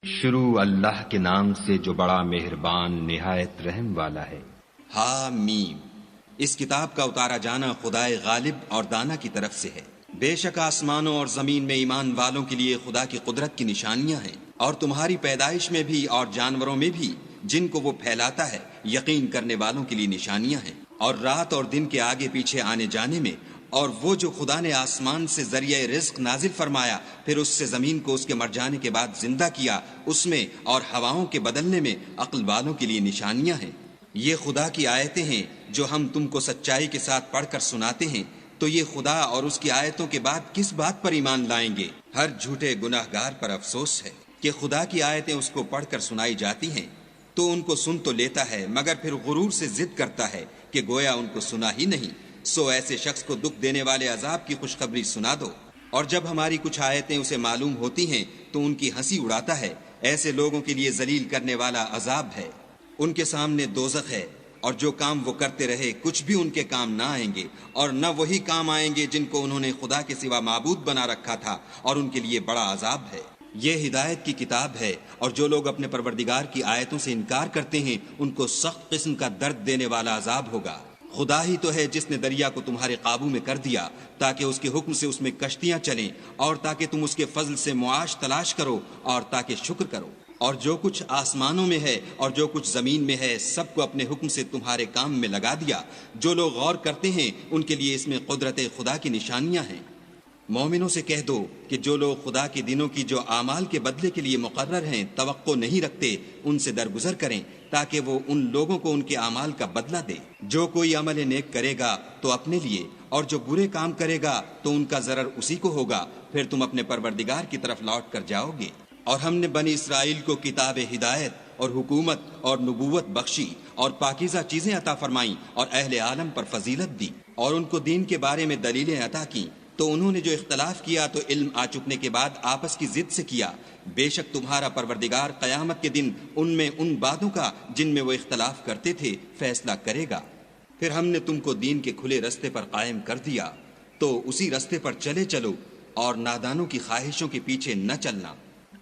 شروع اللہ کے نام سے جو بڑا مہربان نہایت رحم والا ہے۔ حامیم، اس کتاب کا اتارا جانا خدائے غالب اور دانا کی طرف سے ہے۔ بے شک آسمانوں اور زمین میں ایمان والوں کے لیے خدا کی قدرت کی نشانیاں ہیں، اور تمہاری پیدائش میں بھی اور جانوروں میں بھی جن کو وہ پھیلاتا ہے یقین کرنے والوں کے لیے نشانیاں ہیں، اور رات اور دن کے آگے پیچھے آنے جانے میں، اور وہ جو خدا نے آسمان سے ذریعہ رزق نازل فرمایا پھر اس سے زمین کو اس کے مر جانے کے بعد زندہ کیا، اس میں اور ہواؤں کے بدلنے میں عقل والوں کے لیے نشانیاں ہیں۔ یہ خدا کی آیتیں ہیں جو ہم تم کو سچائی کے ساتھ پڑھ کر سناتے ہیں، تو یہ خدا اور اس کی آیتوں کے بعد کس بات پر ایمان لائیں گے؟ ہر جھوٹے گناہ گار پر افسوس ہے کہ خدا کی آیتیں اس کو پڑھ کر سنائی جاتی ہیں تو ان کو سن تو لیتا ہے مگر پھر غرور سے ضد کرتا ہے کہ گویا ان کو سنا ہی نہیں۔ سو ایسے شخص کو دکھ دینے والے عذاب کی خوشخبری سنا دو، اور جب ہماری کچھ آیتیں اسے معلوم ہوتی ہیں تو ان کی ہنسی اڑاتا ہے۔ ایسے لوگوں کے لیے ذلیل کرنے والا عذاب ہے، ان کے سامنے دوزخ ہے، اور جو کام وہ کرتے رہے کچھ بھی ان کے کام نہ آئیں گے، اور نہ وہی کام آئیں گے جن کو انہوں نے خدا کے سوا معبود بنا رکھا تھا، اور ان کے لیے بڑا عذاب ہے۔ یہ ہدایت کی کتاب ہے، اور جو لوگ اپنے پروردگار کی آیتوں سے انکار کرتے ہیں ان کو سخت قسم کا درد دینے والا عذاب ہوگا۔ خدا ہی تو ہے جس نے دریا کو تمہارے قابو میں کر دیا تاکہ اس کے حکم سے اس میں کشتیاں چلیں، اور تاکہ تم اس کے فضل سے معاش تلاش کرو، اور تاکہ شکر کرو۔ اور جو کچھ آسمانوں میں ہے اور جو کچھ زمین میں ہے سب کو اپنے حکم سے تمہارے کام میں لگا دیا۔ جو لوگ غور کرتے ہیں ان کے لیے اس میں قدرت خدا کی نشانیاں ہیں۔ مومنوں سے کہہ دو کہ جو لوگ خدا کے دنوں کی جو اعمال کے بدلے کے لیے مقرر ہیں توقع نہیں رکھتے، ان سے درگزر کریں تاکہ وہ ان لوگوں کو ان کے اعمال کا بدلہ دے۔ جو کوئی عمل نیک کرے گا تو اپنے لیے، اور جو برے کام کرے گا تو ان کا ضرر اسی کو ہوگا، پھر تم اپنے پروردگار کی طرف لوٹ کر جاؤ گے۔ اور ہم نے بنی اسرائیل کو کتاب ہدایت اور حکومت اور نبوت بخشی، اور پاکیزہ چیزیں عطا فرمائیں، اور اہل عالم پر فضیلت دی، اور ان کو دین کے بارے میں دلیلیں عطا کیں۔ تو انہوں نے جو اختلاف کیا تو علم آ چکنے کے بعد آپس کی ضد سے کیا۔ بے شک تمہارا پروردگار قیامت کے دن ان میں ان باتوں کا جن میں وہ اختلاف کرتے تھے فیصلہ کرے گا۔ پھر ہم نے تم کو دین کے کھلے رستے پر قائم کر دیا، تو اسی رستے پر چلے چلو، اور نادانوں کی خواہشوں کے پیچھے نہ چلنا۔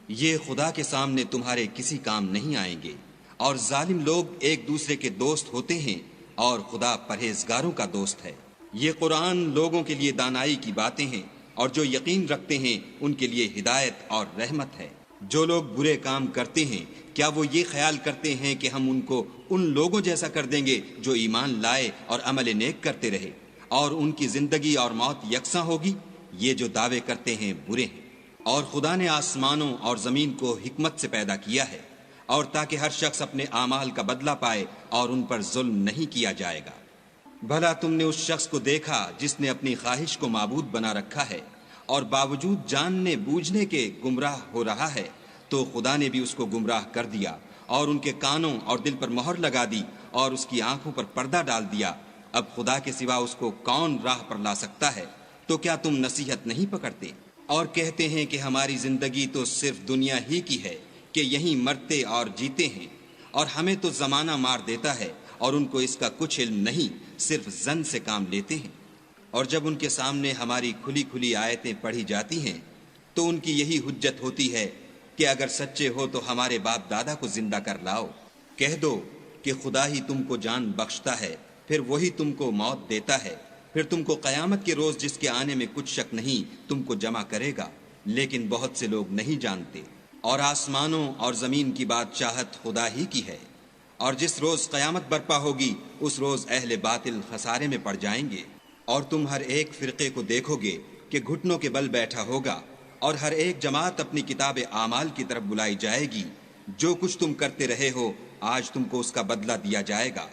یہ خدا کے سامنے تمہارے کسی کام نہیں آئیں گے، اور ظالم لوگ ایک دوسرے کے دوست ہوتے ہیں، اور خدا پرہیزگاروں کا دوست ہے۔ یہ قرآن لوگوں کے لیے دانائی کی باتیں ہیں، اور جو یقین رکھتے ہیں ان کے لیے ہدایت اور رحمت ہے۔ جو لوگ برے کام کرتے ہیں کیا وہ یہ خیال کرتے ہیں کہ ہم ان کو ان لوگوں جیسا کر دیں گے جو ایمان لائے اور عمل نیک کرتے رہے، اور ان کی زندگی اور موت یکساں ہوگی؟ یہ جو دعوے کرتے ہیں برے ہیں۔ اور خدا نے آسمانوں اور زمین کو حکمت سے پیدا کیا ہے، اور تاکہ ہر شخص اپنے اعمال کا بدلہ پائے، اور ان پر ظلم نہیں کیا جائے گا۔ بھلا تم نے اس شخص کو دیکھا جس نے اپنی خواہش کو معبود بنا رکھا ہے، اور باوجود جاننے بوجھنے کے گمراہ ہو رہا ہے، تو خدا نے بھی اس کو گمراہ کر دیا، اور ان کے کانوں اور دل پر مہر لگا دی، اور اس کی آنکھوں پر پردہ ڈال دیا۔ اب خدا کے سوا اس کو کون راہ پر لا سکتا ہے؟ تو کیا تم نصیحت نہیں پکڑتے؟ اور کہتے ہیں کہ ہماری زندگی تو صرف دنیا ہی کی ہے، کہ یہیں مرتے اور جیتے ہیں، اور ہمیں تو زمانہ مار دیتا ہے، اور ان کو اس کا کچھ علم نہیں، صرف ظن سے کام لیتے ہیں۔ اور جب ان کے سامنے ہماری کھلی کھلی آیتیں پڑھی جاتی ہیں تو ان کی یہی حجت ہوتی ہے کہ اگر سچے ہو تو ہمارے باپ دادا کو زندہ کر لاؤ۔ کہہ دو کہ خدا ہی تم کو جان بخشتا ہے، پھر وہی تم کو موت دیتا ہے، پھر تم کو قیامت کے روز جس کے آنے میں کچھ شک نہیں تم کو جمع کرے گا، لیکن بہت سے لوگ نہیں جانتے۔ اور آسمانوں اور زمین کی بادشاہت خدا ہی کی ہے، اور جس روز قیامت برپا ہوگی اس روز اہل باطل خسارے میں پڑ جائیں گے۔ اور تم ہر ایک فرقے کو دیکھو گے کہ گھٹنوں کے بل بیٹھا ہوگا، اور ہر ایک جماعت اپنی کتاب اعمال کی طرف بلائی جائے گی۔ جو کچھ تم کرتے رہے ہو آج تم کو اس کا بدلہ دیا جائے گا۔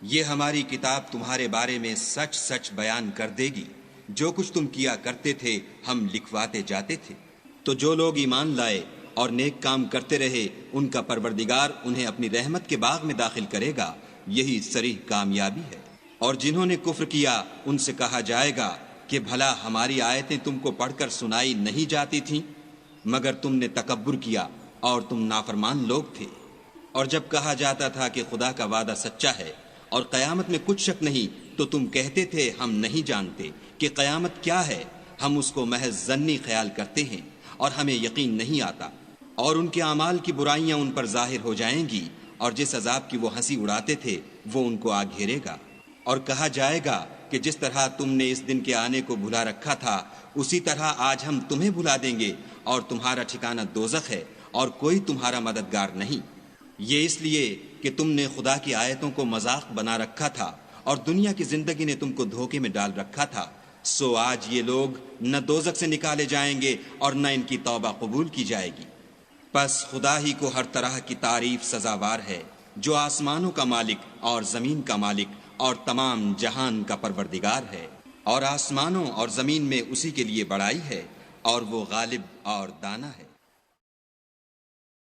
یہ ہماری کتاب تمہارے بارے میں سچ سچ بیان کر دے گی۔ جو کچھ تم کیا کرتے تھے ہم لکھواتے جاتے تھے۔ تو جو لوگ ایمان لائے اور نیک کام کرتے رہے ان کا پروردگار انہیں اپنی رحمت کے باغ میں داخل کرے گا، یہی صریح کامیابی ہے۔ اور جنہوں نے کفر کیا ان سے کہا جائے گا کہ بھلا ہماری آیتیں تم کو پڑھ کر سنائی نہیں جاتی تھیں؟ مگر تم نے تکبر کیا اور تم نافرمان لوگ تھے۔ اور جب کہا جاتا تھا کہ خدا کا وعدہ سچا ہے اور قیامت میں کچھ شک نہیں، تو تم کہتے تھے ہم نہیں جانتے کہ قیامت کیا ہے، ہم اس کو محض ظنی خیال کرتے ہیں اور ہمیں یقین نہیں آتا۔ اور ان کے اعمال کی برائیاں ان پر ظاہر ہو جائیں گی، اور جس عذاب کی وہ ہنسی اڑاتے تھے وہ ان کو آ گھیرے گا۔ اور کہا جائے گا کہ جس طرح تم نے اس دن کے آنے کو بھلا رکھا تھا اسی طرح آج ہم تمہیں بھلا دیں گے، اور تمہارا ٹھکانہ دوزخ ہے اور کوئی تمہارا مددگار نہیں۔ یہ اس لیے کہ تم نے خدا کی آیتوں کو مذاق بنا رکھا تھا اور دنیا کی زندگی نے تم کو دھوکے میں ڈال رکھا تھا، سو آج یہ لوگ نہ دوزخ سے نکالے جائیں گے اور نہ ان کی توبہ قبول کی جائے گی۔ پس خدا ہی کو ہر طرح کی تعریف سزاوار ہے، جو آسمانوں کا مالک اور زمین کا مالک اور تمام جہان کا پروردگار ہے، اور آسمانوں اور زمین میں اسی کے لیے بڑائی ہے، اور وہ غالب اور دانا ہے۔